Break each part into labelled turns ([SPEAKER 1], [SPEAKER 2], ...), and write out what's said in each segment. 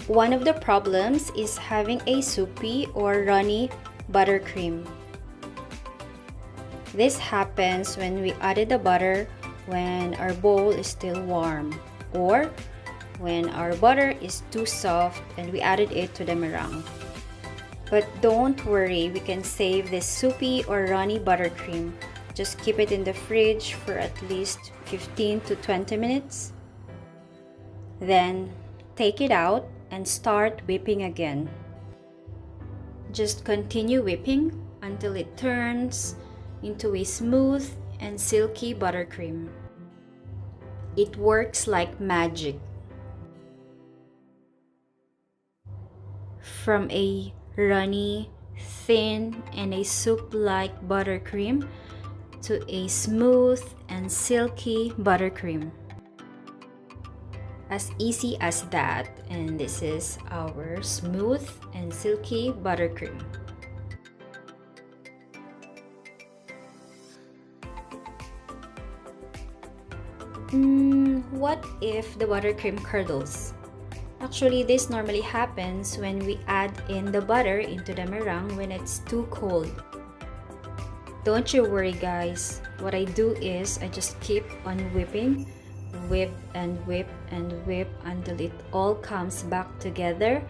[SPEAKER 1] One of the problems is having a soupy or runny buttercream. This happens when we added the butter when our bowl is still warm, or when our butter is too soft and we added it to the meringue. But don't worry, we can save this soupy or runny buttercream. Just keep it in the fridge for at least 15 to 20 minutes. Then take it out and start whipping again. Just continue whipping until it turns into a smooth and silky buttercream. It works like magic. From a runny, thin, and a soup-like buttercream to a smooth and silky buttercream. As easy as that, and this is our smooth and silky buttercream. What if the buttercream curdles? Actually, this normally happens when we add in the butter into the meringue when it's too cold. Don't you worry guys, what I do is I just keep on whipping, whip and whip and whip until it all comes back together,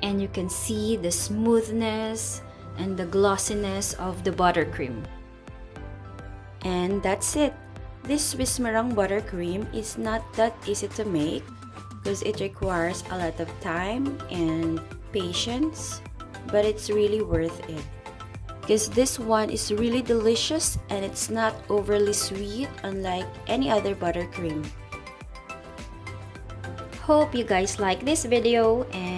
[SPEAKER 1] and you can see the smoothness and the glossiness of the buttercream. And that's it. This Swiss meringue buttercream is not that easy to make because it requires a lot of time and patience, but it's really worth it. Because this one is really delicious and it's not overly sweet unlike any other buttercream. Hope you guys like this video, and